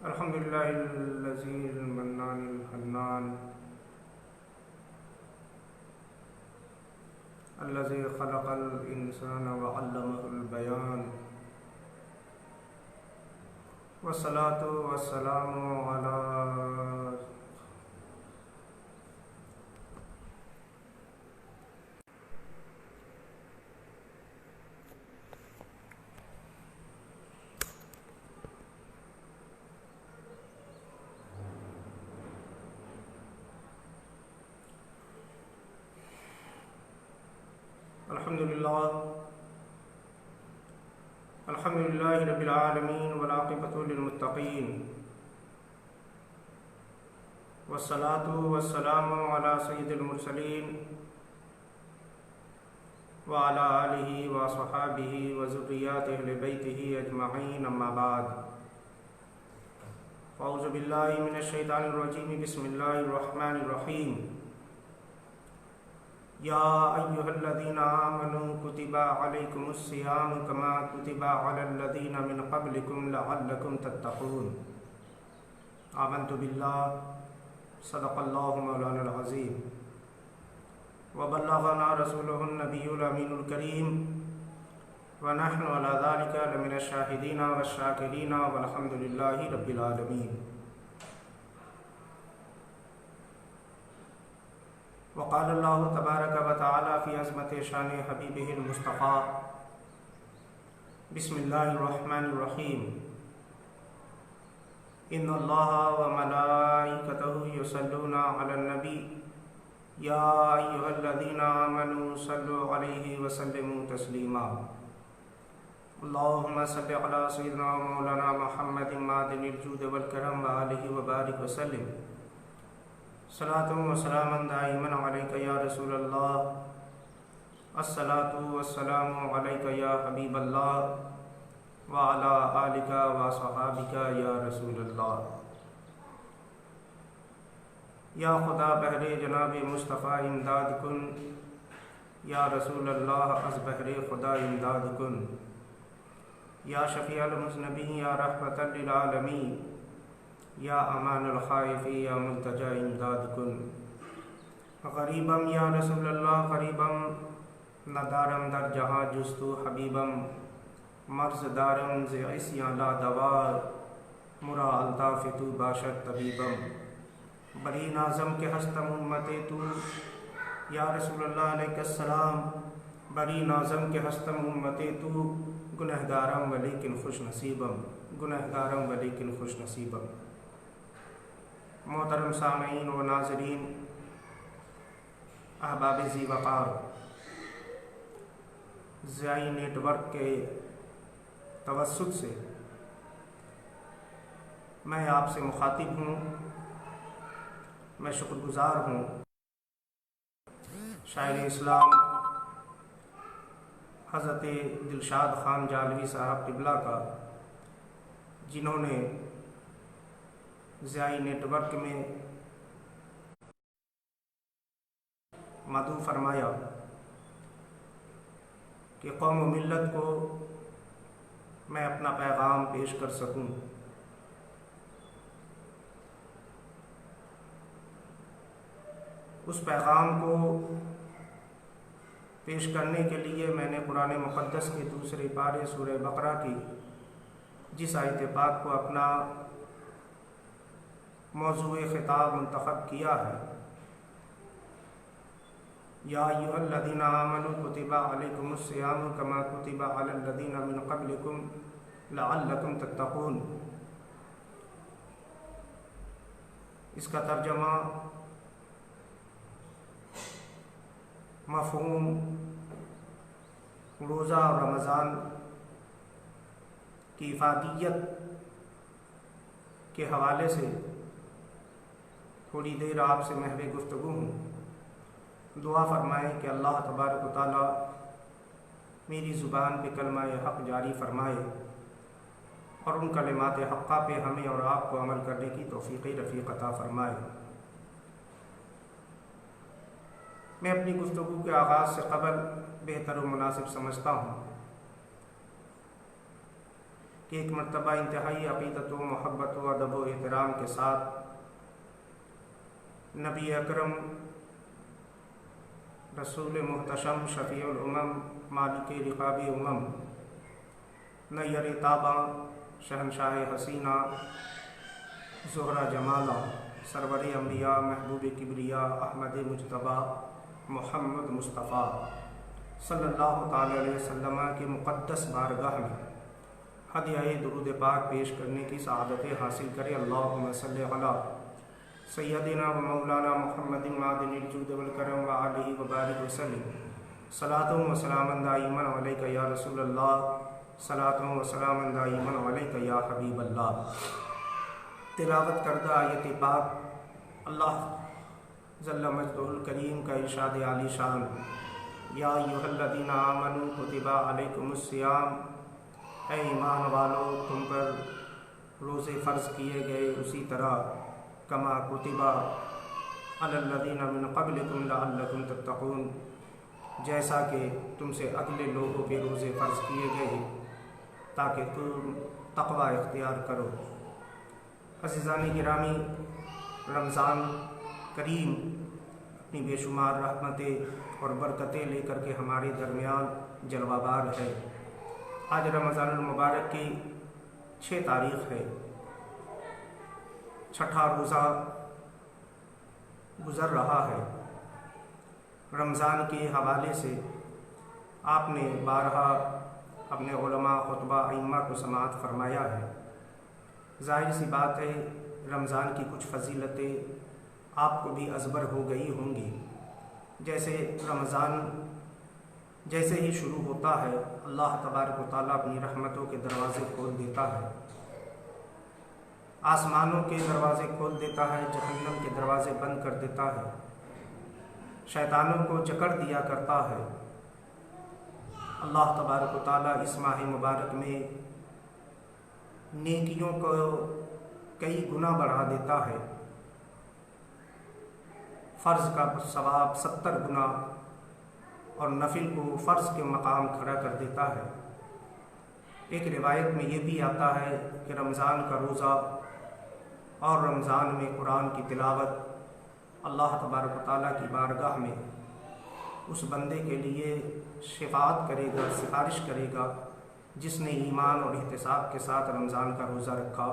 الحمد لله الذي المنان الحنان الذي خلق الإنسان وعلمه البيان والصلاة والسلام على الحمد لله رب العالمين والعاقبة للمتقين والصلاة والسلام على سيد المرسلين وعلى آله وصحابه وذرياته أهل بيته أجمعين أما بعد أعوذ بالله من الشيطان الرجيم بسم الله الرحمن الرحيم يا أيها الذين آمنوا كتب عليكم الصيام كما كتب على الذين من قبلكم لعلكم تتقون آمنت بالله صدق الله مولانا العظيم وبلغنا رسوله النبي الأمين الكريم ونحن على ذلك لمن الشاهدين والشاكرين والحمد لله رب العالمين. وقال الله تبارك وتعالى في عظمت شان حبيبه المصطفى بسم الله الرحمن الرحيم إن الله وملائكته يصلون على النبي يا أيها الذين آمنوا صلوا عليه وسلموا تسليما اللهم صل على سيدنا مولانا محمد معدن الجود والكرم وآله وبارك وسلم صلاة وسلام دائما عليك يا رسول الله الصلاة والسلام عليك يا حبيب الله وعلى آلك وصحابك يا رسول الله. یا خدا بہر جناب مصطفیٰ امداد کن، یا رسول اللہ از بہر خدا امداد کن، یا شفیع المذنبین یا رحمت للعالمین، یا امان الخائفین یا ملتجا امداد کن. غریبم یا رسول اللہ غریبم ندارم در جہاں جستو حبیبم مرض دارم ز عصیاں لا دوار مرا الطاف تو باشد طبیبم. بری نازم کے ہستم امت تو یا رسول اللہ علیہ السلام، بری نازم کے ہستم امت تو گنہگارم ولیکن خوش نصیبم، گنہگارم ولیکن خوش نصیبم. محترم سامعین و ناظرین، احباب ذی وقار، ضیائی نیٹ ورک کے توسط سے میں آپ سے مخاطب ہوں. میں شکر گزار ہوں شاعر اسلام حضرت دلشاد خان جالوی صاحب قبلہ کا، جنہوں نے ضیائی نیٹ ورک میں مدعو فرمایا کہ قوم و ملت کو میں اپنا پیغام پیش کر سکوں. اس پیغام کو پیش کرنے کے لیے میں نے قرآن مقدس کے دوسرے پارے سورہ بقرہ کی جس آیت پاک کو اپنا موضوع خطاب منتخب کیا ہے، یا ایھا الذین آمنوا کتب علیکم الصیام کما کتب علی الذین من قبلکم لعلکم تتقون. اس کا ترجمہ مفہوم روزہ اور رمضان کی افادیت کے حوالے سے تھوڑی دیر آپ سے محو گفتگو ہوں. دعا فرمائیں کہ اللہ تبارک و تعالی میری زبان پہ کلمہ حق جاری فرمائے اور ان کلمات حقہ پہ ہمیں اور آپ کو عمل کرنے کی توفیق رفیق عطا فرمائے. میں اپنی گفتگو کے آغاز سے قبل بہتر و مناسب سمجھتا ہوں ایک مرتبہ انتہائی عقیدت و محبت و ادب و احترام کے ساتھ نبی اکرم رسول محتشم شفیع الامم مالک رقاب امم نیر تابہ شہنشاہ حسینہ زہرہ جمالہ سرور انبیاء محبوب کبریاء احمد مجتبیٰ محمد مصطفیٰ صلی اللہ تعالی علیہ وسلم کی مقدس بارگاہ میں ہدیہ درود پاک پیش کرنے کی سعادت حاصل کرے۔ اللہم صلی علی سیدنا و مولانا محمد معدن الجود والکرم و آلہ و بارک وسلم صلاۃ و سلام دائما علیک یا رسول اللہ، صلاۃ و سلام دائما علیک یا حبیب اللہ۔ تلاوت کردہ آیت پاک اللہ جل مجدہ الکریم کا ارشاد عالی شان، یا ایھا الذین آمنوا کتب علیکم الصیام، اے ایمان والو تم پر روزے فرض کیے گئے اسی طرح کما کتب علی الذین من قبلکم لعلکم تتقون، جیسا کہ تم سے اگلے لوگوں پہ روزے فرض کیے گئے تاکہ تم تقوی اختیار کرو۔ عزیزان گرامی، رمضان کریم اپنی بے شمار رحمتیں اور برکتیں لے کر کے ہمارے درمیان جلوہ بار ہے۔ آج رمضان المبارک کی 6 تاریخ ہے، 6واں روزہ گزر رہا ہے۔ رمضان کے حوالے سے آپ نے بارہا اپنے علماء خطبہ ائمہ کو سماعت فرمایا ہے۔ ظاہر سی بات ہے رمضان کی کچھ فضیلتیں آپ کو بھی ازبر ہو گئی ہوں گی۔ جیسے رمضان جیسے ہی شروع ہوتا ہے اللہ تبارک و تعالیٰ اپنی رحمتوں کے دروازے کھول دیتا ہے، آسمانوں کے دروازے کھول دیتا ہے، جہنم کے دروازے بند کر دیتا ہے، شیطانوں کو جکڑ دیا کرتا ہے۔ اللہ تبارک و تعالیٰ اس ماہ مبارک میں نیکیوں کو کئی گنا بڑھا دیتا ہے، فرض کا ثواب 70 گنا اور نفل کو فرض کے مقام کھڑا کر دیتا ہے۔ ایک روایت میں یہ بھی آتا ہے کہ رمضان کا روزہ اور رمضان میں قرآن کی تلاوت اللہ تبارک و تعالیٰ کی بارگاہ میں اس بندے کے لیے شفاعت کرے گا، سفارش کرے گا جس نے ایمان اور احتساب کے ساتھ رمضان کا روزہ رکھا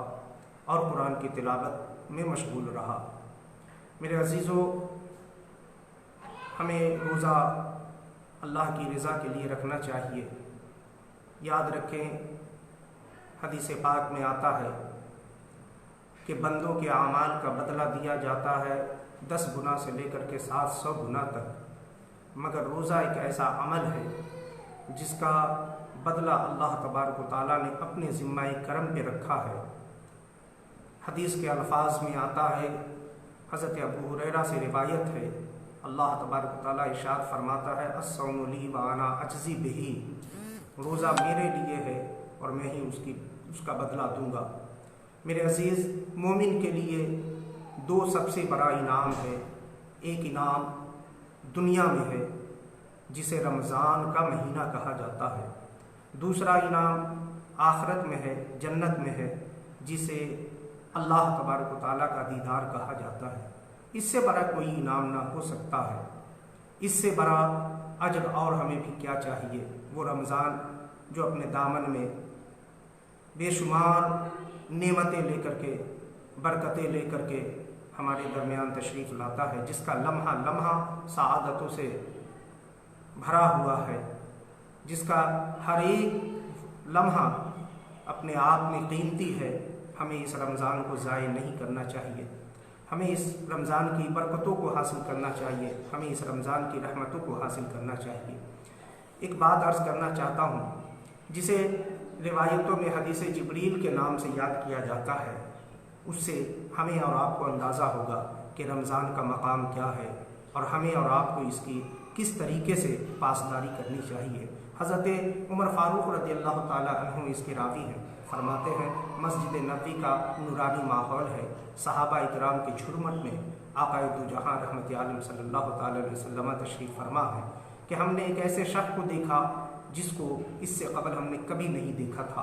اور قرآن کی تلاوت میں مشغول رہا۔ میرے عزیزو، ہمیں روزہ اللہ کی رضا کے لیے رکھنا چاہیے۔ یاد رکھیں حدیث پاک میں آتا ہے کہ بندوں کے اعمال کا بدلہ دیا جاتا ہے 10 گنا سے لے کر کے 700 گنا تک، مگر روزہ ایک ایسا عمل ہے جس کا بدلہ اللہ تبارک و تعالیٰ نے اپنے ذمہ کرم پہ رکھا ہے۔ حدیث کے الفاظ میں آتا ہے، حضرت ابو ہریرہ سے روایت ہے، اللہ تبارک و تعالیٰ ارشاد فرماتا ہے، الصوم لی وانا اجزی بہی، روزہ میرے لیے ہے اور میں ہی اس کا بدلہ دوں گا۔ میرے عزیز، مومن کے لیے 2 سب سے بڑا انعام ہے۔ ایک انعام دنیا میں ہے جسے رمضان کا مہینہ کہا جاتا ہے، دوسرا انعام آخرت میں ہے، جنت میں ہے، جسے اللہ تبارک و تعالیٰ کا دیدار کہا جاتا ہے۔ اس سے بڑا کوئی انعام نہ ہو سکتا ہے، اس سے بڑا اجر اور ہمیں بھی کیا چاہیے۔ وہ رمضان جو اپنے دامن میں بے شمار نعمتیں لے کر کے، برکتیں لے کر کے ہمارے درمیان تشریف لاتا ہے، جس کا لمحہ لمحہ سعادتوں سے بھرا ہوا ہے، جس کا ہر ایک لمحہ اپنے آپ میں قیمتی ہے۔ ہمیں اس رمضان کو ضائع نہیں کرنا چاہیے، ہمیں اس رمضان کی برکتوں کو حاصل کرنا چاہیے، ہمیں اس رمضان کی رحمتوں کو حاصل کرنا چاہیے۔ ایک بات عرض کرنا چاہتا ہوں جسے روایتوں میں حدیث جبریل کے نام سے یاد کیا جاتا ہے، اس سے ہمیں اور آپ کو اندازہ ہوگا کہ رمضان کا مقام کیا ہے اور ہمیں اور آپ کو اس کی کس طریقے سے پاسداری کرنی چاہیے۔ حضرت عمر فاروق رضی اللہ تعالیٰ عنہ اس کے راوی ہیں، فرماتے ہیں مسجد نبوی کا نورانی ماحول ہے، صحابہ اکرام کی جھرمٹ میں آقا دو جہاں رحمت عالم صلی اللہ تعالیٰ علیہ وسلم تشریف فرما ہے کہ ہم نے ایک ایسے شخص کو دیکھا جس کو اس سے قبل ہم نے کبھی نہیں دیکھا تھا۔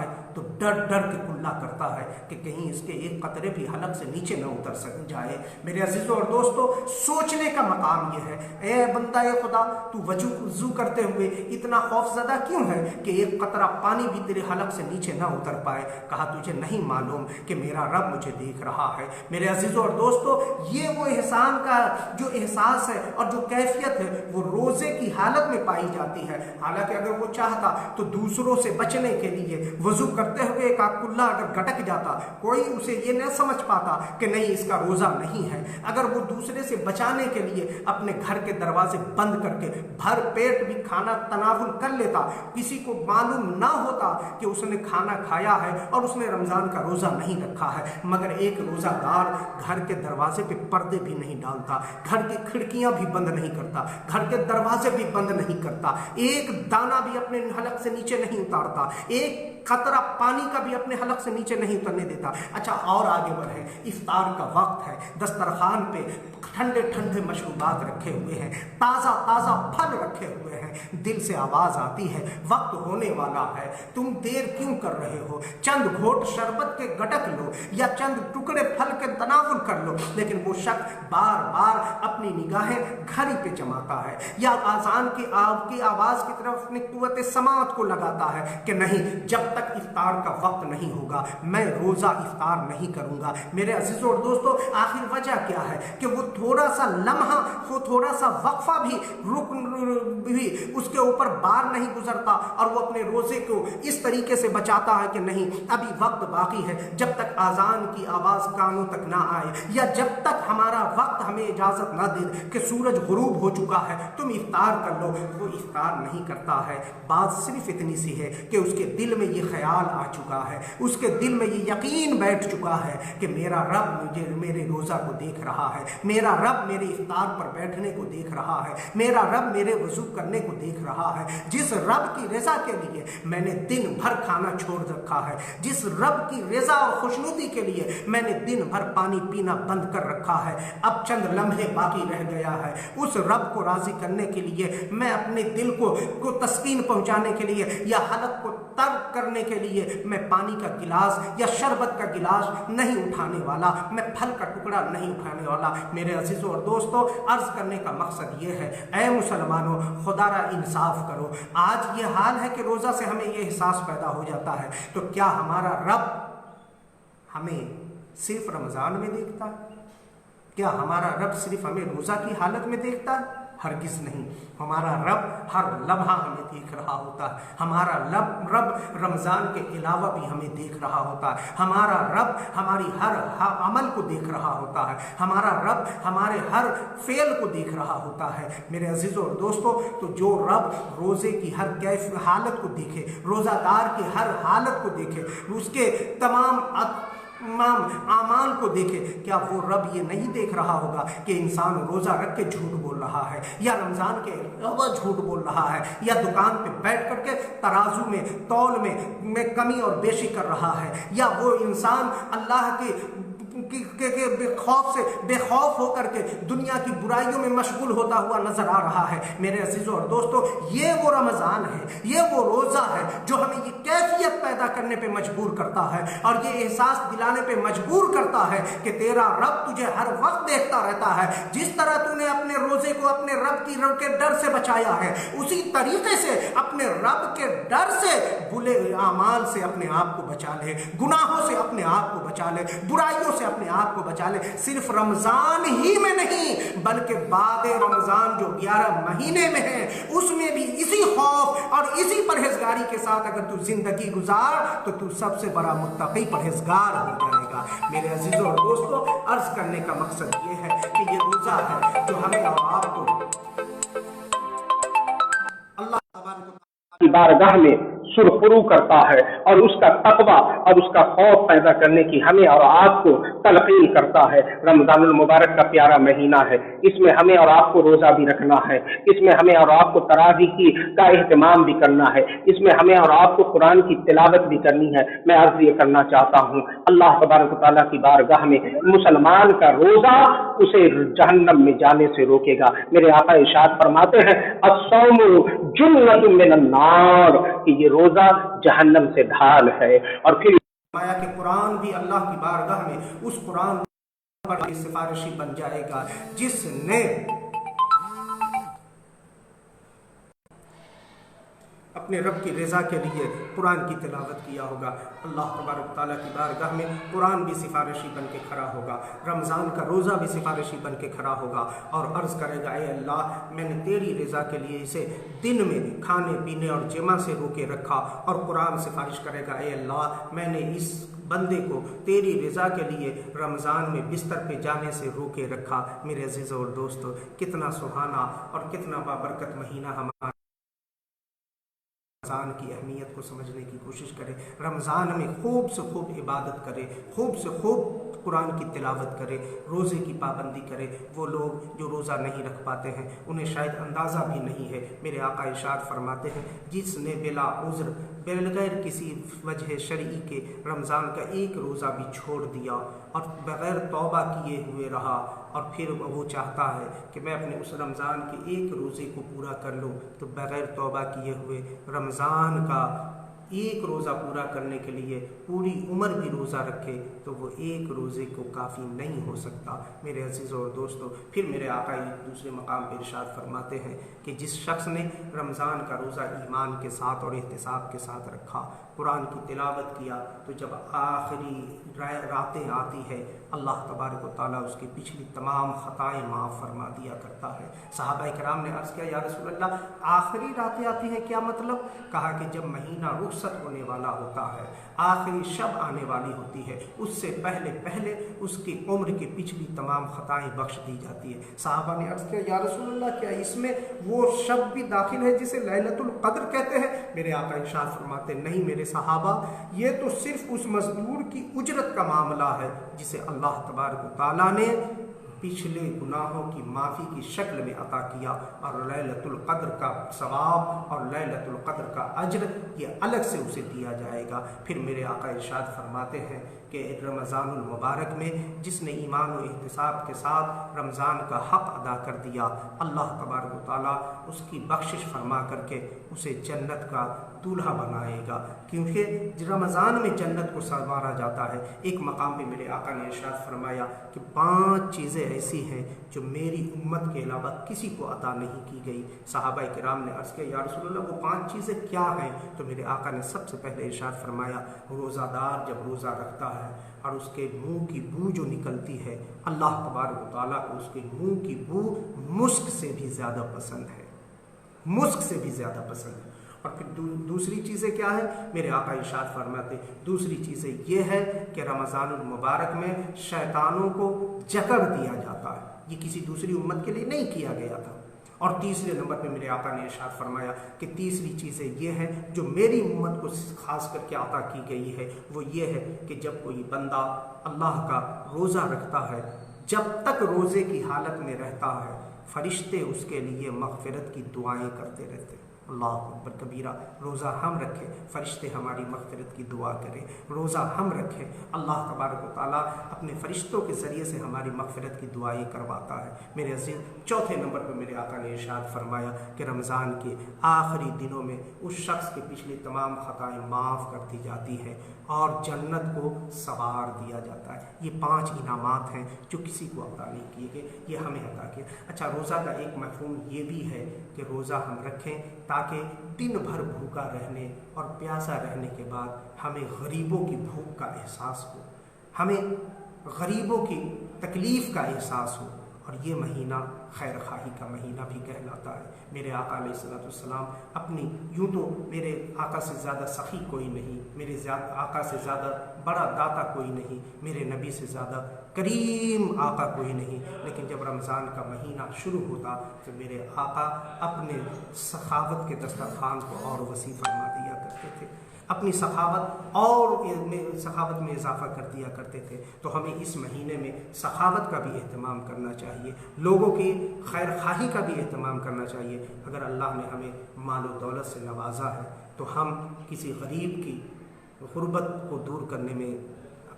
ہے تو ڈر ڈر کے کلا کرتا ہے کہ کہیں اس کے ایک قطرے بھی حلق سے نیچے نہ اتر جائے۔ میرے عزیزوں اور دوستوں، سوچنے کا مقام یہ ہے، اے بندہ خدا، تو وضو کرتے ہوئے اتنا خوف زدہ کیوں ہے کہ ایک قطرہ پانی بھی تیرے حلق سے نیچے نہ اتر پائے؟ کہا تجھے نہیں معلوم کہ میرا رب مجھے دیکھ رہا ہے۔ میرے عزیزوں اور دوستوں، یہ وہ احسان کا جو احساس ہے اور جو کیفیت ہے وہ روزے کی حالت میں پائی جاتی ہے۔ حالانکہ اگر وہ چاہتا تو دوسروں سے بچنے کے لیے وضو کرتے ہوئے ایک کلا اگر گٹک جاتا، کوئی اسے یہ نہ سمجھ پاتا کہ نہیں اس کا روزہ نہیں ہے۔ اگر وہ دوسرے سے بچانے کے لیے اپنے گھر کے دروازے بند کر کے بھر پیٹ بھی کھانا تناول کر لیتا، کسی کو معلوم نہ ہوتا کہ اس نے کھانا کھایا ہے اور اس نے رمضان کا روزہ نہیں رکھا ہے۔ مگر ایک روزہ دار گھر کے دروازے پہ پردے بھی نہیں ڈالتا، گھر کی کھڑکیاں بھی بند نہیں کرتا، گھر کے دروازے بھی بند نہیں کرتا، ایک دانہ بھی اپنے حلق سے نیچے نہیں اتارتا، ایک قطرہ پانی کا بھی اپنے حلق سے نیچے نہیں اترنے دیتا۔ اچھا اور آگے بڑھیں، افطار کا وقت ہے، دسترخوان پہ ٹھنڈے ٹھنڈے مشروبات رکھے ہوئے ہیں، تازہ تازہ پھل رکھے ہوئے ہیں، دل سے آواز آتی ہے وقت ہونے والا ہے، تم دیر کیوں کر رہے ہو؟ چند گھونٹ شربت کے گٹک لو یا چند ٹکڑے پھل کے تناول کر لو۔ لیکن وہ شخص بار بار اپنی نگاہیں گھڑی پہ جماتا ہے یا آذان کی آواز کی طرف اپنی قوت سماعت کو لگاتا ہے کہ نہیں، جب تک افطار کا وقت نہیں ہوگا میں روزہ افطار نہیں کروں گا۔ میرے عزیزوں اور دوستوں، آخر وجہ کیا ہے کہ وہ تھوڑا سا لمحہ، وہ تھوڑا سا وقفہ بھی اس کے اوپر بار نہیں گزرتا اور وہ اپنے روزے کو اس طریقے سے بچاتا ہے کہ نہیں ابھی وقت باقی ہے، جب تک آذان کی آواز کانوں تک نہ آئے یا جب تک ہمارا وقت ہمیں اجازت نہ دے کہ سورج غروب ہو چکا ہے تم افطار کر لو، وہ افطار نہیں کرتا ہے۔ بات صرف اتنی سی ہے کہ اس کے دل میں یہ خیال آ چکا ہے، اس کے دل میں یہ یقین بیٹھ چکا ہے کہ میرا رب مجھے میرے روزہ کو دیکھ رہا ہے، میرا رب میرے افطار پر بیٹھنے کو دیکھ رہا ہے، میرا رب میرے وضو کرنے کو دیکھ رہا ہے۔ جس رب کی رضا کے لیے میں نے دن بھر کھانا چھوڑ رکھا ہے، جس رب کی رضا اور خوشنودی کے لیے میں نے دن بھر پانی پینا بند کر رکھا ہے، اب چند لمحے باقی رہ گیا ہے، اس رب کو راضی کرنے کے لیے میں اپنے دل کو تسکین پہنچانے کے لیے یا حلق کو ترک کرنے کے لیے میں پانی کا گلاس یا شربت کا گلاس نہیں اٹھانے والا، میں پھل کا ٹکڑا نہیں اٹھانے والا۔ میرے عزیزوں اور دوستوں، عرض کرنے کا مقصد یہ ہے، اے مسلمانوں، خدا را انصاف کرو۔ آج یہ حال ہے کہ روزہ سے ہمیں یہ احساس پیدا ہو جاتا ہے، تو کیا ہمارا رب ہمیں صرف رمضان میں دیکھتا ہے؟ کیا ہمارا رب صرف ہمیں روزہ کی حالت میں دیکھتا ہے؟ ہرگز نہیں، ہمارا رب ہر لمحہ ہمیں دیکھ رہا ہوتا ہے، ہمارا رب رمضان کے علاوہ بھی ہمیں دیکھ رہا ہوتا ہے، ہمارا رب ہماری ہر عمل کو دیکھ رہا ہوتا ہے، ہمارا رب ہمارے ہر فعل کو دیکھ رہا ہوتا ہے۔ میرے عزیزوں اور دوستوں، تو جو رب روزے کی ہر حالت کو دیکھے، روزہ دار کی ہر حالت کو دیکھے، اس کے تمام اعمال کو دیکھے، کیا وہ رب یہ نہیں دیکھ رہا ہوگا کہ انسان روزہ رکھ کے جھوٹ بول رہا ہے یا رمضان کے علاوہ جھوٹ بول رہا ہے یا دکان پہ بیٹھ کر کے ترازو میں تول میں کمی اور بیشی کر رہا ہے، یا وہ انسان اللہ کے بے خوف ہو کر کے دنیا کی برائیوں میں مشغول ہوتا ہوا نظر آ رہا ہے۔ میرے عزیزوں اور دوستوں، یہ وہ رمضان ہے، یہ وہ روزہ ہے جو ہمیں یہ کیفیت پیدا کرنے پہ مجبور کرتا ہے اور یہ احساس دلانے پہ مجبور کرتا ہے کہ تیرا رب تجھے ہر وقت دیکھتا رہتا ہے۔ جس طرح تو نے اپنے روزے کو اپنے رب کے ڈر سے بچایا ہے، اسی طریقے سے اپنے رب کے ڈر سے برے اعمال سے اپنے آپ کو بچا لے، گناہوں سے اپنے آپ کو بچا لے، برائیوں سے اپنے آپ کو بچا لے۔ صرف رمضان ہی میں نہیں بلکہ بعد رمضان جو 11 مہینے میں ہے اس میں بھی اسی خوف اور اسی پرہیزگاری کے ساتھ اگر تو زندگی گزار تو تو سب سے بڑا متقی پرہیزگار ہو جائے گا۔ میرے عزیزوں اور دوستوں، عرض کرنے کا مقصد یہ ہے کہ یہ روزہ ہے جو ہمیں اور آپ کو اللہ کی بارگاہ میں سرخرو کرتا ہے اور اس کا تقویٰ اور اس کا خوف پیدا کرنے کی ہمیں اور آپ کو تلقین کرتا ہے۔ رمضان المبارک کا پیارا مہینہ ہے، اس میں ہمیں اور آپ کو روزہ بھی رکھنا ہے، اس میں ہمیں اور آپ کو تراویح کا اہتمام بھی کرنا ہے، اس میں ہمیں اور آپ کو قرآن کی تلاوت بھی کرنی ہے۔ میں عرض یہ کرنا چاہتا ہوں، اللہ تبارک و تعالیٰ کی بارگاہ میں مسلمان کا روزہ اسے جہنم میں جانے سے روکے گا۔ میرے آقا ارشاد فرماتے ہیں الصوم جنۃ من النار، کہ یہ روزہ روزہ جہنم سے ڈھال ہے۔ اور پھر کہ قرآن بھی اللہ کی بارگاہ میں اس قرآن پر سفارشی بن جائے گا جس نے اپنے رب کی رضا کے لیے قرآن کی تلاوت کیا ہوگا۔ اللہ تبارک تعالیٰ کی بارگاہ میں قرآن بھی سفارشی بن کے کھڑا ہوگا، رمضان کا روزہ بھی سفارشی بن کے کھڑا ہوگا اور عرض کرے گا، اے اللہ میں نے تیری رضا کے لیے اسے دن میں کھانے پینے اور جمع سے روکے رکھا، اور قرآن سفارش کرے گا، اے اللہ میں نے اس بندے کو تیری رضا کے لیے رمضان میں بستر پہ جانے سے روکے رکھا۔ میرے عزیزوں اور دوستو، کتنا سہانا اور کتنا بابرکت مہینہ ہمارا۔ رمضان کی اہمیت کو سمجھنے کی کوشش کرے، رمضان میں خوب سے خوب عبادت کرے، خوب سے خوب قرآن کی تلاوت کرے، روزے کی پابندی کرے۔ وہ لوگ جو روزہ نہیں رکھ پاتے ہیں انہیں شاید اندازہ بھی نہیں ہے۔ میرے آقا ارشاد فرماتے ہیں، جس نے بلا عذر بغیر کسی وجہ شرعی کے رمضان کا ایک روزہ بھی چھوڑ دیا اور بغیر توبہ کیے ہوئے رہا، اور پھر وہ چاہتا ہے کہ میں اپنے اس رمضان کے ایک روزے کو پورا کر لوں، تو بغیر توبہ کیے ہوئے رمضان کا ایک روزہ پورا کرنے کے لیے پوری عمر بھی روزہ رکھے تو وہ ایک روزے کو کافی نہیں ہو سکتا۔ میرے عزیزوں اور دوستو، پھر میرے آقا دوسرے مقام پر ارشاد فرماتے ہیں کہ جس شخص نے رمضان کا روزہ ایمان کے ساتھ اور احتساب کے ساتھ رکھا، قرآن کی تلاوت کیا، تو جب آخری راتیں آتی ہے اللہ تبارک و تعالیٰ اس کی پچھلی تمام خطائیں معاف فرما دیا کرتا ہے۔ صحابہ کرام نے عرض کیا، یا رسول اللہ آخری راتیں آتی ہیں کیا مطلب؟ کہا کہ جب مہینہ رخصت ہونے والا ہوتا ہے، آخری شب آنے والی ہوتی ہے، اس سے پہلے اس کی عمر کی پچھلی تمام خطائیں بخش دی جاتی ہے۔ صحابہ نے عرض کیا، یا رسول اللہ کیا اس میں وہ شب بھی داخل ہے جسے لیلۃ القدر کہتے ہیں؟ میرے آقا ارشاد فرماتے، نہیں میرے صحابہ، یہ تو صرف اس مزدور کی اجرت کا معاملہ ہے جسے اللہ تبارک و تعالیٰ نے پچھلے گناہوں کی معافی کی شکل میں عطا کیا، اور لیلۃ القدر کا ثواب اور لیلۃ القدر کا اجر یہ الگ سے اسے دیا جائے گا۔ پھر میرے آقا ارشاد فرماتے ہیں کہ رمضان المبارک میں جس نے ایمان و احتساب کے ساتھ رمضان کا حق ادا کر دیا، اللہ تبارک و تعالیٰ اس کی بخشش فرما کر کے اسے جنت کا دولہا بنائے گا، کیونکہ رمضان میں جنت کو سنوارا جاتا ہے۔ ایک مقام پہ میرے آقا نے ارشاد فرمایا کہ 5 چیزیں ایسی ہیں جو میری امت کے علاوہ کسی کو عطا نہیں کی گئی۔ صحابہ کرام نے عرض کیا، یا رسول اللہ وہ 5 چیزیں کیا ہیں؟ تو میرے آقا نے سب سے پہلے ارشاد فرمایا، روزہ دار جب روزہ رکھتا ہے اور اس کے منہ کی بو جو نکلتی ہے، اللہ تبارک و تعالیٰ کو اس کے منہ کی بو مسک سے بھی زیادہ پسند ہے، مسک سے بھی زیادہ پسند ہے۔ اور پھر دوسری چیزیں کیا ہے؟ میرے آقا ارشاد فرماتے، دوسری چیزیں یہ ہے کہ رمضان المبارک میں شیطانوں کو جکڑ دیا جاتا ہے، یہ کسی دوسری امت کے لیے نہیں کیا گیا تھا۔ اور تیسرے نمبر پہ میرے آقا نے ارشاد فرمایا کہ تیسری چیزیں یہ ہیں جو میری امت کو خاص کر کے عطا کی گئی ہے، وہ یہ ہے کہ جب کوئی بندہ اللہ کا روزہ رکھتا ہے، جب تک روزے کی حالت میں رہتا ہے، فرشتے اس کے لیے مغفرت کی دعائیں کرتے رہتے ہیں۔ اللہ اکبر کبیرہ، روزہ ہم رکھیں فرشتے ہماری مغفرت کی دعا کریں، روزہ ہم رکھیں اللہ تبارک و تعالیٰ اپنے فرشتوں کے ذریعے سے ہماری مغفرت کی دعائیں کرواتا ہے۔ میرے عزیز، چوتھے نمبر پر میرے آقا نے ارشاد فرمایا کہ رمضان کے آخری دنوں میں اس شخص کے پچھلی تمام خطائیں معاف کر دی جاتی ہیں اور جنت کو سوار دیا جاتا ہے۔ یہ 5 انعامات ہیں جو کسی کو عطا نہیں کیے گئے، یہ ہمیں عطا کیا۔ اچھا، روزہ کا ایک مفہوم یہ بھی ہے کہ روزہ ہم رکھیں تاکہ دن بھر بھوکا رہنے اور پیاسا رہنے کے بعد ہمیں غریبوں کی بھوک کا احساس ہو، ہمیں غریبوں کی تکلیف کا احساس ہو، اور یہ مہینہ خیر خواہی کا مہینہ بھی کہلاتا ہے۔ میرے آقا علیہ السلام اپنی، یوں تو میرے آقا سے زیادہ سخی کوئی نہیں، میرے آقا سے زیادہ بڑا داتا کوئی نہیں، میرے نبی سے زیادہ کریم آقا کوئی نہیں، لیکن جب رمضان کا مہینہ شروع ہوتا تو میرے آقا اپنے سخاوت کے دسترخوان کو اور وسیع فرما دیا کرتے تھے، اپنی سخاوت میں اضافہ کر دیا کرتے تھے۔ تو ہمیں اس مہینے میں سخاوت کا بھی اہتمام کرنا چاہیے، لوگوں کی خیر خواہی کا بھی اہتمام کرنا چاہیے۔ اگر اللہ نے ہمیں مال و دولت سے نوازا ہے تو ہم کسی غریب کی غربت کو دور کرنے میں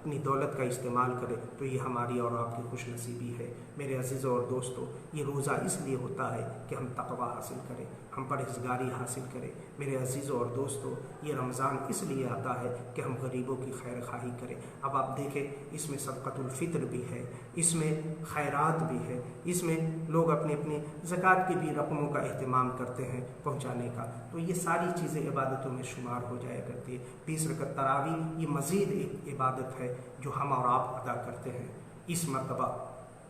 اپنی دولت کا استعمال کرے تو یہ ہماری اور آپ کی خوش نصیبی ہے۔ میرے عزیزوں اور دوستوں، یہ روزہ اس لیے ہوتا ہے کہ ہم تقوی حاصل کریں، ہم پرہیزگاری حاصل کریں۔ میرے عزیزوں اور دوستوں، یہ رمضان اس لیے آتا ہے کہ ہم غریبوں کی خیر خواہی کریں۔ اب آپ دیکھیں، اس میں صدقۃ الفطر بھی ہے، اس میں خیرات بھی ہے، اس میں لوگ اپنی اپنی زکوٰۃ کی بھی رقموں کا اہتمام کرتے ہیں پہنچانے کا، تو یہ ساری چیزیں عبادتوں میں شمار ہو جایا کرتی ہے۔ 20 رکعت تراویح یہ مزید ایک عبادت ہے جو ہم اور آپ ادا کرتے ہیں۔ اس مرتبہ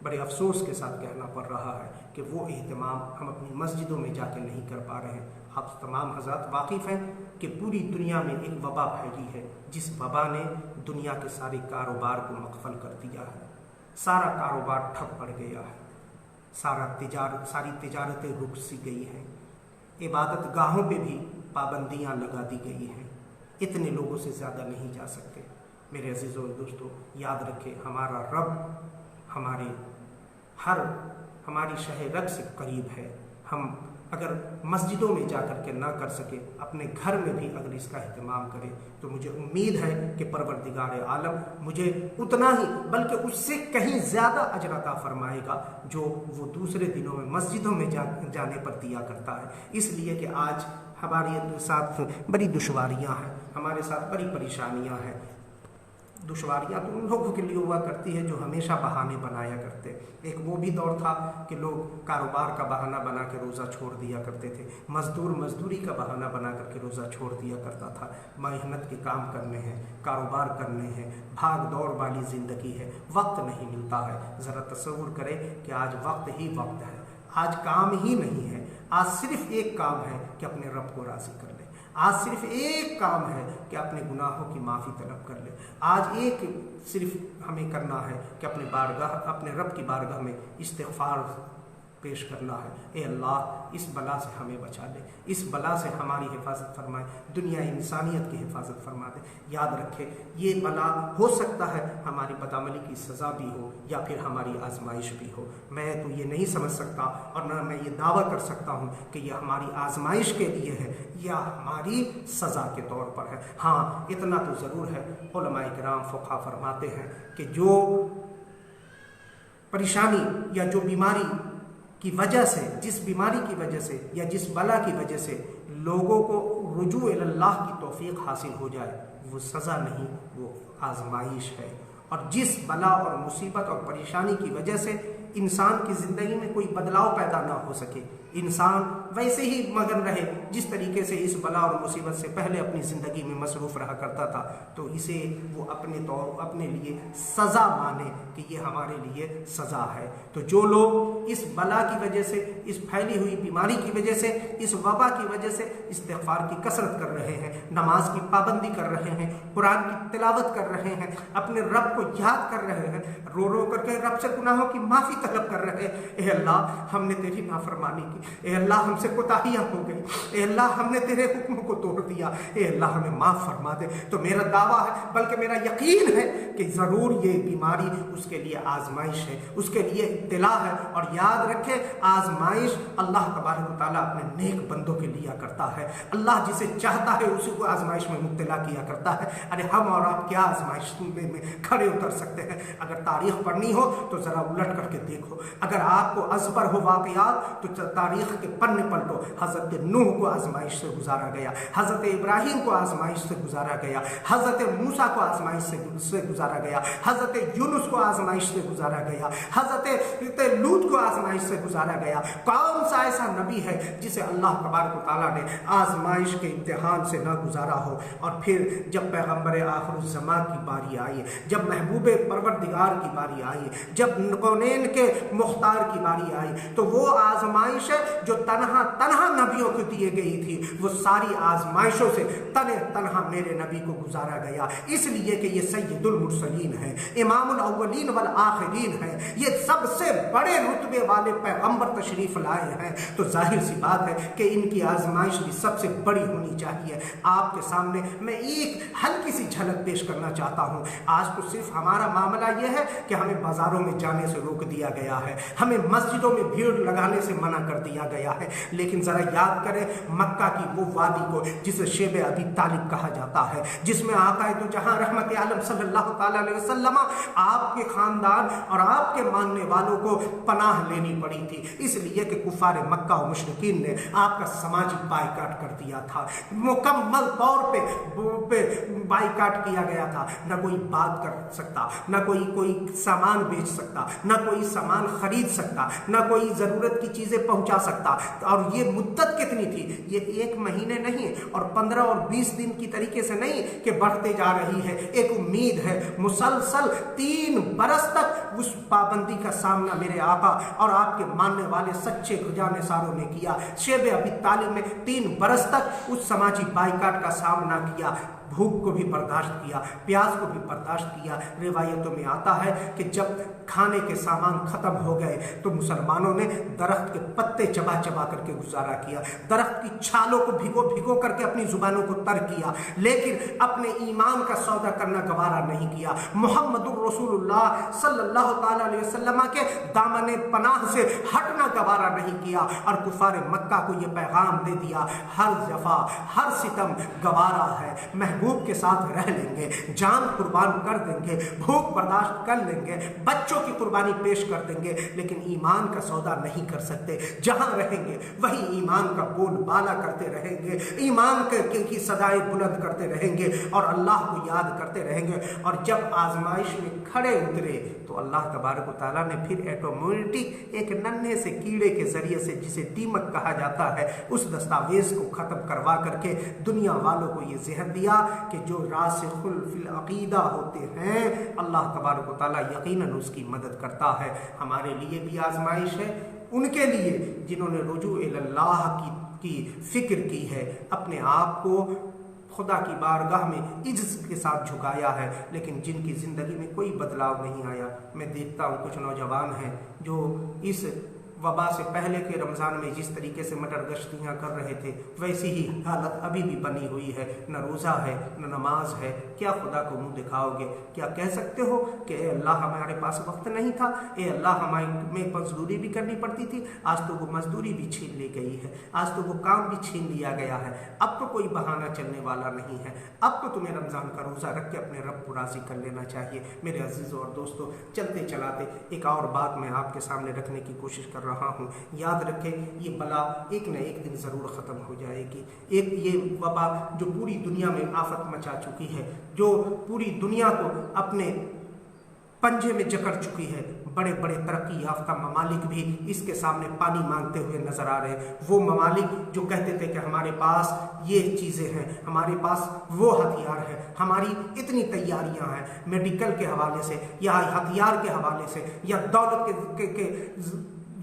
بڑے افسوس کے ساتھ کہنا پڑ رہا ہے کہ وہ اہتمام ہم اپنی مسجدوں میں جا کے نہیں کر پا رہے ہیں۔ آپ تمام حضرات واقف ہیں کہ پوری دنیا میں ایک وبا پھیلی ہے، جس وبا نے دنیا کے سارے کاروبار کو مقفل کر دیا ہے، سارا کاروبار ٹھپ پڑ گیا ہے، ساری تجارتیں رک سی گئی ہیں، عبادت گاہوں پہ بھی پابندیاں لگا دی گئی ہیں، اتنے لوگوں سے زیادہ نہیں جا سکتے۔ میرے عزیزوں اور دوستوں، یاد رکھیں، ہمارا رب ہماری شہ رگ سے قریب ہے۔ ہم اگر مسجدوں میں جا کر کے نہ کر سکے، اپنے گھر میں بھی اگر اس کا اہتمام کرے تو مجھے امید ہے کہ پروردگار عالم مجھے اتنا ہی بلکہ اس سے کہیں زیادہ اجر عطا فرمائے گا جو وہ دوسرے دنوں میں مسجدوں میں جانے پر دیا کرتا ہے۔ اس لیے کہ آج ہمارے ساتھ بڑی دشواریاں ہیں، ہمارے ساتھ بڑی پریشانیاں ہیں۔ دشواریاں تو ان لوگوں کے لیے ہوا کرتی ہے جو ہمیشہ بہانے بنایا کرتے۔ ایک وہ بھی دور تھا کہ لوگ کاروبار کا بہانہ بنا کے روزہ چھوڑ دیا کرتے تھے، مزدوری کا بہانہ بنا کر کے روزہ چھوڑ دیا کرتا تھا۔ محنت کے کام کرنے ہیں، کاروبار کرنے ہیں، بھاگ دوڑ والی زندگی ہے، وقت نہیں ملتا ہے۔ ذرا تصور کریں کہ آج وقت ہی وقت ہے، آج کام ہی نہیں ہے، آج صرف ایک کام ہے کہ اپنے رب کو راضی کر لیں، آج صرف ایک کام ہے کہ اپنے گناہوں کی معافی طلب کر لے، آج ایک صرف ہمیں کرنا ہے کہ اپنے رب کی بارگاہ میں استغفار پیش کرنا ہے۔ اے اللہ، اس بلا سے ہمیں بچا لے، اس بلا سے ہماری حفاظت فرمائے، دنیا انسانیت کی حفاظت فرما دے۔ یاد رکھے، یہ بلا ہو سکتا ہے ہماری بدعملی کی سزا بھی ہو یا پھر ہماری آزمائش بھی ہو۔ میں تو یہ نہیں سمجھ سکتا اور نہ میں یہ دعویٰ کر سکتا ہوں کہ یہ ہماری آزمائش کے لیے ہے یا ہماری سزا کے طور پر ہے۔ ہاں، اتنا تو ضرور ہے، علماء کرام فقہا فرماتے ہیں کہ جو پریشانی یا جو بیماری کی وجہ سے، جس بیماری کی وجہ سے یا جس بلا کی وجہ سے لوگوں کو رجوع اللہ کی توفیق حاصل ہو جائے، وہ سزا نہیں، وہ آزمائش ہے۔ اور جس بلا اور مصیبت اور پریشانی کی وجہ سے انسان کی زندگی میں کوئی بدلاؤ پیدا نہ ہو سکے، انسان ویسے ہی مگن رہے جس طریقے سے اس بلا اور مصیبت سے پہلے اپنی زندگی میں مصروف رہا کرتا تھا، تو اسے وہ اپنے لیے سزا مانے کہ یہ ہمارے لیے سزا ہے۔ تو جو لوگ اس بلا کی وجہ سے، اس پھیلی ہوئی بیماری کی وجہ سے، اس وبا کی وجہ سے استغفار کی کثرت کر رہے ہیں، نماز کی پابندی کر رہے ہیں، قرآن کی تلاوت کر رہے ہیں، اپنے رب کو یاد کر رہے ہیں، رو رو کر کے رب سے گناہوں کی معافی طلب کر رہے ہیں، اے اللہ ہم نے تیری نافرمانی کی، اے اللہ ہم سے کوتاہیاں ہو گئی، اے اللہ ہم نے تیرے حکم کو توڑ دیا، اے اللہ ہمیں معاف فرما دے، تو میرا دعویٰ ہے بلکہ میرا یقین ہے کہ ضرور یہ بیماری اس کے لیے آزمائش ہے، اس کے لیے ابتلا ہے۔ اور یاد رکھے، آزمائش اللہ تبارک و تعالیٰ اپنے نیک بندوں کے لیا کرتا ہے، اللہ جسے چاہتا ہے اسی کو آزمائش میں مبتلا کیا کرتا ہے۔ ارے ہم اور آپ کیا آزمائش میں کھڑے اتر سکتے ہیں؟ اگر تاریخ پڑھنی ہو تو ذرا الٹ کر کے دیکھو، اگر آپ کو ازبر ہو واقعات تو تاریخ کے پنے پلٹو۔ حضرت نوح کو آزمائش سے گزارا گیا، حضرت ابراہیم کو آزمائش سے گزارا گیا، حضرت موسیٰ کو آزمائش سے گزارا گیا، حضرت یونس کو آزمائش سے گزارا گیا، حضرت لوط کو آزمائش سے گزارا گیا۔ کون سا ایسا نبی ہے جسے اللہ تبارک و تعالیٰ نے آزمائش کے امتحان سے نہ گزارا ہو؟ اور پھر جب پیغمبر آخر الزمان کی باری آئی، جب محبوب پروردگار کی باری آئی، جب کونین کے مختار کی باری آئی، تو وہ آزمائش جو تنہا نبیوں کو دیے گئی تھی، وہ ساری آزمائشوں سے تنہا میرے نبی کو گزارا گیا، اس لیے کہ یہ سید المرسلین ہے، امام الاولین والآخرین ہے، یہ سب سے بڑے رتبے والے پیغمبر تشریف لائے ہیں۔ تو ظاہر سی بات ہے کہ ان کی آزمائش بھی سب سے بڑی ہونی چاہیے۔ آپ کے سامنے میں ایک ہلکی سی جھلک پیش کرنا چاہتا ہوں۔ آج تو صرف ہمارا معاملہ یہ ہے کہ ہمیں بازاروں میں جانے سے روک دیا گیا ہے، ہمیں مسجدوں میں بھیڑ لگانے سے منع کر دیا گیا ہے۔ لیکن ذرا یاد کریں مکہ کی وہ وادی کو جسے شیب ابی طالب کہا جاتا ہے، جس میں آقا تو جہاں رحمت عالم صلی اللہ تعالیٰ علیہ وسلم آپ کے خاندان اور آپ کے ماننے والوں کو پناہ لینی پڑی تھی، اس لیے کہ کفار مکہ و مشرکین نے آپ کا سماجی بائیکاٹ کر دیا تھا، مکمل طور پہ بائیکاٹ کیا گیا تھا۔ نہ کوئی بات کر سکتا، نہ کوئی سامان بیچ سکتا، نہ کوئی سامان خرید سکتا، نہ کوئی ضرورت کی چیزیں پہنچا سکتا۔ اور یہ مدت کتنی تھی؟ یہ 1 مہینے نہیں اور 15 اور 20 دن کی طریقے سے نہیں کہ بڑھتے جا رہی ہے، ایک امید ہے۔ مسلسل 3 برس تک اس پابندی کا سامنا میرے آقا اور آپ کے ماننے والے سچے جانے ساروں نے کیا۔ شیب ابی طالب میں 3 برس تک اس سماجی بائیکاٹ کا سامنا کیا، بھوک کو بھی برداشت کیا، پیاس کو بھی برداشت کیا۔ روایتوں میں آتا ہے کہ جب کھانے کے سامان ختم ہو گئے تو مسلمانوں نے درخت کے پتے چبا چبا کر کے گزارا کیا، درخت کی چھالوں کو بھگو کر کے اپنی زبانوں کو تر کیا، لیکن اپنے ایمان کا سودا کرنا گوارا نہیں کیا۔ محمد الرسول اللہ صلی اللہ تعالیٰ علیہ وسلم کے دامن پناہ سے ہٹنا گوارا نہیں کیا، اور کفار مکہ کو یہ پیغام دے دیا ہر جفا ہر ستم گوارا ہے، محبوب کے ساتھ رہ لیں گے، جان قربان کر دیں گے، بھوک برداشت کر لیں گے، بچوں کی قربانی پیش کر دیں گے، لیکن ایمان کا سودا نہیں کر سکتے۔ جہاں رہیں گے وہی ایمان کا بول بالا کرتے رہیں گے، ایمان کی صدائیں بلند کرتے رہیں گے اور اللہ کو یاد کرتے رہیں گے۔ اور جب آزمائش میں کھڑے اترے تو اللہ تبارک و تعالیٰ نے پھر ایٹومیٹک ایک ننھے سے کیڑے کے ذریعے سے، جسے دیمک کہا جاتا ہے، اس دستاویز کو ختم کروا کر کے دنیا والوں کو یہ ذہن دیا کہ جو راسخ فی العقیدہ ہوتے ہیں اللہ تبارک و تعالیٰ یقیناً اس کی مدد کرتا ہے۔ ہمارے لیے بھی آزمائش ہے، ان کے لیے جنہوں نے رجوع اللہ کی فکر کی ہے، اپنے آپ کو خدا کی بارگاہ میں عجز کے ساتھ جھکایا ہے، لیکن جن کی زندگی میں کوئی بدلاؤ نہیں آیا۔ میں دیکھتا ہوں کچھ نوجوان ہیں جو اس وبا سے پہلے کے رمضان میں جس طریقے سے مٹر گشتیاں کر رہے تھے ویسی ہی حالت ابھی بھی بنی ہوئی ہے، نہ روزہ ہے نہ نماز ہے۔ کیا خدا کو منہ دکھاؤ گے؟ کیا کہہ سکتے ہو کہ اے اللہ ہمارے پاس وقت نہیں تھا، اے اللہ ہمیں مزدوری بھی کرنی پڑتی تھی؟ آج تو وہ مزدوری بھی چھین لی گئی ہے، آج تو وہ کام بھی چھین لیا گیا ہے، اب تو کوئی بہانہ چلنے والا نہیں ہے، اب تو تمہیں رمضان کا روزہ رکھ کے اپنے رب کو راضی کر لینا چاہیے۔ میرے عزیزوں اور دوستوں، چلتے چلاتے ایک اور بات میں آپ کے سامنے رکھنے کی کوشش کر رہا ہوں۔ یاد رکھیں یہ بلا ایک نہ ایک دن ضرور ختم ہو جائے گی۔ ایک یہ وبا جو پوری دنیا میں آفت مچا چکی ہے، جو پوری دنیا کو اپنے پنجے میں جکڑ چکی ہے، بڑے بڑے ترقی یافتہ ممالک بھی اس کے سامنے پانی مانگتے ہوئے نظر آ رہے ہیں۔ وہ ممالک جو کہتے تھے کہ ہمارے پاس یہ چیزیں ہیں، ہمارے پاس وہ ہتھیار ہیں، ہماری اتنی تیاریاں ہیں میڈیکل کے حوالے سے یا ہتھیار کے حوالے سے یا دولت کے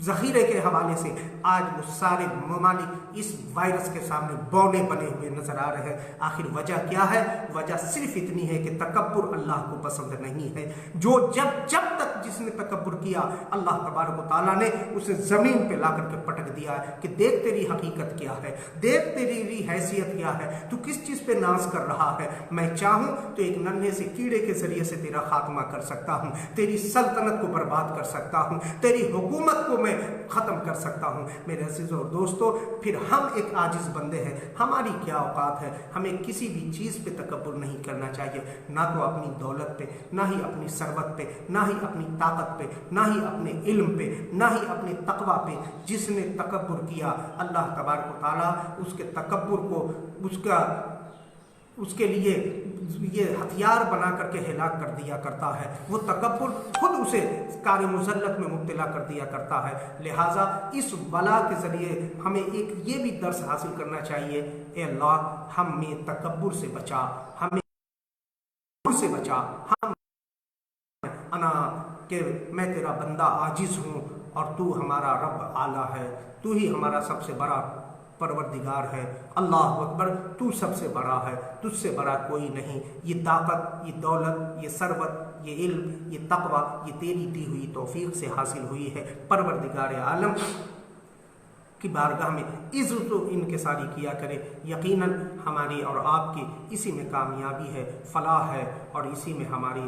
ذخیرے کے حوالے سے، آج وہ سارے ممالک اس وائرس کے سامنے بونے بنے ہوئے نظر آ رہے ہیں۔ آخر وجہ کیا ہے؟ وجہ صرف اتنی ہے کہ تکبر اللہ کو پسند نہیں ہے۔ جب تک جس نے تکبر کیا اللہ تبارک و تعالیٰ نے اسے زمین پہ لا کر کے پٹک دیا ہے کہ دیکھ تیری حقیقت کیا ہے، دیکھ تیری حیثیت کیا ہے، تو کس چیز پہ ناز کر رہا ہے۔ میں چاہوں تو ایک ننھے سے کیڑے کے ذریعے سے تیرا خاتمہ کر سکتا ہوں، تیری سلطنت کو برباد کر سکتا ہوں، تیری حکومت کو میں ختم کر سکتا ہوں۔ میرے عزیزوں اور دوستوں، پھر ہم ایک عاجز بندے ہیں، ہماری کیا اوقات ہے؟ ہمیں کسی بھی چیز پہ تکبر نہیں کرنا چاہیے، نہ تو اپنی دولت پہ، نہ ہی اپنی ثروت پہ، نہ ہی اپنی طاقت پہ، نہ ہی اپنے علم پہ، نہ ہی اپنے تقوی پہ۔ جس نے تکبر کیا اللہ تبارک و تعالیٰ اس کے تکبر کو اس کے لیے یہ ہتھیار بنا کر کے ہلاک کر دیا کرتا ہے۔ وہ تکبر خود اسے کار مذلت میں مبتلا کر دیا کرتا ہے۔ لہٰذا اس بلا کے ذریعے ہمیں ایک یہ بھی درس حاصل کرنا چاہیے، اے اللہ ہمیں تکبر سے بچا، ہمیں سے بچا، ہم انا کہ میں تیرا بندہ عاجز ہوں اور تو ہمارا رب اعلیٰ ہے، تو ہی ہمارا سب سے بڑا پروردگار ہے۔ اللہ اکبر، تو سب سے بڑا ہے، تجھ سے بڑا کوئی نہیں۔ یہ طاقت، یہ دولت، یہ ثروت، یہ علم، یہ تقوی، یہ تیری دی ہوئی توفیق سے حاصل ہوئی ہے۔ پروردگار عالم کی بارگاہ میں عزت و انکساری کیا کرے۔ یقیناً ہماری اور آپ کی اسی میں کامیابی ہے، فلاح ہے، اور اسی میں ہماری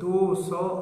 200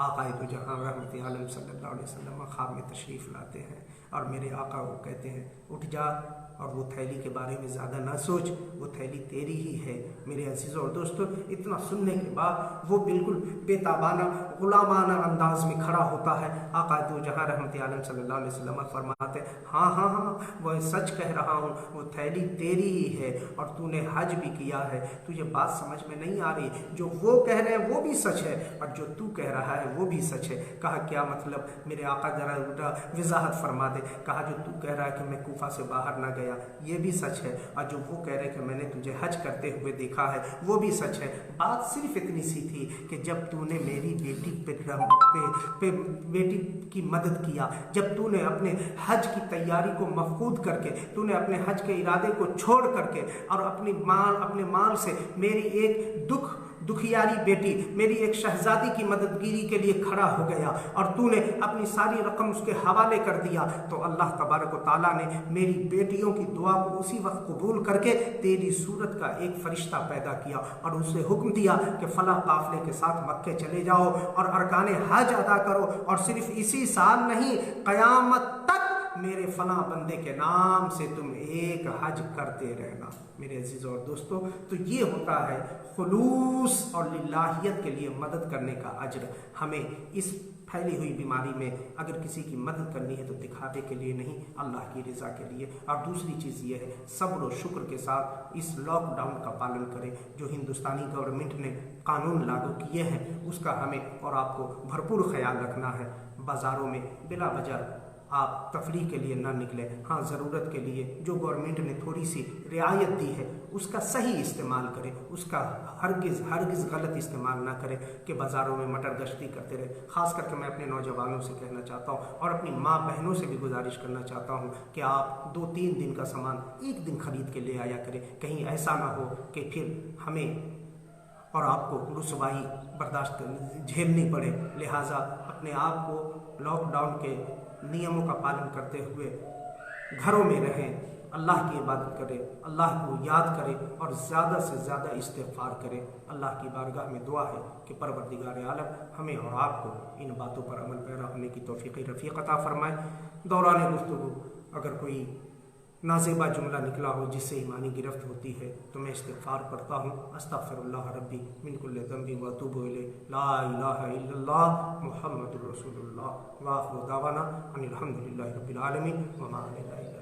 آقا دو جہاں رحمت عالم صلی اللہ علیہ وسلم خواب میں تشریف لاتے ہیں اور میرے آقا وہ کہتے ہیں اٹھ جا اور وہ تھیلی کے بارے میں زیادہ نہ سوچ، وہ تھیلی تیری ہی ہے۔ میرے عزیزوں اور دوستوں، اتنا سننے کے بعد وہ بالکل بے تابانہ غلامانہ انداز میں کھڑا ہوتا ہے۔ آقا دو جہاں رحمت عالم صلی اللہ علیہ وسلم فرماتے ہاں ہاں ہاں وہ سچ کہہ رہا ہوں، وہ تھیلی تیری ہی ہے اور تو نے حج بھی کیا ہے۔ تجھے بات سمجھ میں نہیں آ رہی؟ جو وہ کہہ رہے ہیں وہ بھی سچ ہے اور جو تو کہہ رہا ہے وہ بھی سچ ہے۔ کہا کیا مطلب؟ میرے آقا ذرا وضاحت فرما دے۔ کہا جو تو کہہ رہا ہے کہ میں کوفہ سے باہر نہ گیا یہ بھی سچ ہے، اور جو وہ کہہ رہے کہ میں نے تجھے حج کرتے ہوئے دیکھا ہے وہ بھی سچ ہے۔ بات صرف اتنی سی تھی کہ جب تو نے میری بیٹی کی مدد کیا، جب تو نے اپنے حج کی تیاری کو مفقود کر کے، تو نے اپنے حج کے ارادے کو چھوڑ کر کے اور اپنے مال سے میری ایک دکھیاری بیٹی، میری ایک شہزادی کی مددگیری کے لیے کھڑا ہو گیا اور تو نے اپنی ساری رقم اس کے حوالے کر دیا، تو اللہ تبارک و تعالیٰ نے میری بیٹیوں کی دعا کو اسی وقت قبول کر کے تیری صورت کا ایک فرشتہ پیدا کیا اور اسے حکم دیا کہ فلاں قافلے کے ساتھ مکے چلے جاؤ اور ارکان حج ادا کرو، اور صرف اسی سال نہیں قیامت تک میرے فلاں بندے کے نام سے تم ایک حج کرتے رہنا۔ میرے عزیزوں اور دوستوں، تو یہ ہوتا ہے خلوص اور للہیت کے لیے مدد کرنے کا اجر۔ ہمیں اس پھیلی ہوئی بیماری میں اگر کسی کی مدد کرنی ہے تو دکھاوے کے لیے نہیں، اللہ کی رضا کے لیے۔ اور دوسری چیز یہ ہے صبر و شکر کے ساتھ اس لاک ڈاؤن کا پالن کریں جو ہندوستانی گورنمنٹ نے قانون لاگو کیے ہیں، اس کا ہمیں اور آپ کو بھرپور خیال رکھنا ہے۔ بازاروں میں بلا وجہ آپ تفریح کے لیے نہ نکلیں، ہاں ضرورت کے لیے جو گورنمنٹ نے تھوڑی سی رعایت دی ہے اس کا صحیح استعمال کریں، اس کا ہرگز غلط استعمال نہ کریں کہ بازاروں میں مٹر گشتی کرتے رہے۔ خاص کر کے میں اپنے نوجوانوں سے کہنا چاہتا ہوں اور اپنی ماں بہنوں سے بھی گزارش کرنا چاہتا ہوں کہ آپ 2-3 دن کا سامان ایک دن خرید کے لے آیا کریں، کہیں ایسا نہ ہو کہ پھر ہمیں اور آپ کو رسوائی برداشت جھیلنی پڑے۔ لہٰذا اپنے آپ کو لاک ڈاؤن کے نیموں کا پالن کرتے ہوئے گھروں میں رہیں، اللہ کی عبادت کریں، اللہ کو یاد کریں اور زیادہ سے زیادہ استغفار کریں۔ اللہ کی بارگاہ میں دعا ہے کہ پروردگار عالم ہمیں اور آپ کو ان باتوں پر عمل پیرا ہونے کی توفیق رفیق عطا فرمائے۔ دوران گفتگو اگر کوئی نازیبا جملہ نکلا ہو جس سے ایمانی گرفت ہوتی ہے تو میں استغفار پڑھتا ہوں، استغفر اللہ ربی من کل ذنب واتوب الیہ، لا الہ الا اللہ محمد رسول اللہ، وآخر دعوانا ان الحمد للہ رب العالمین وما علینا الا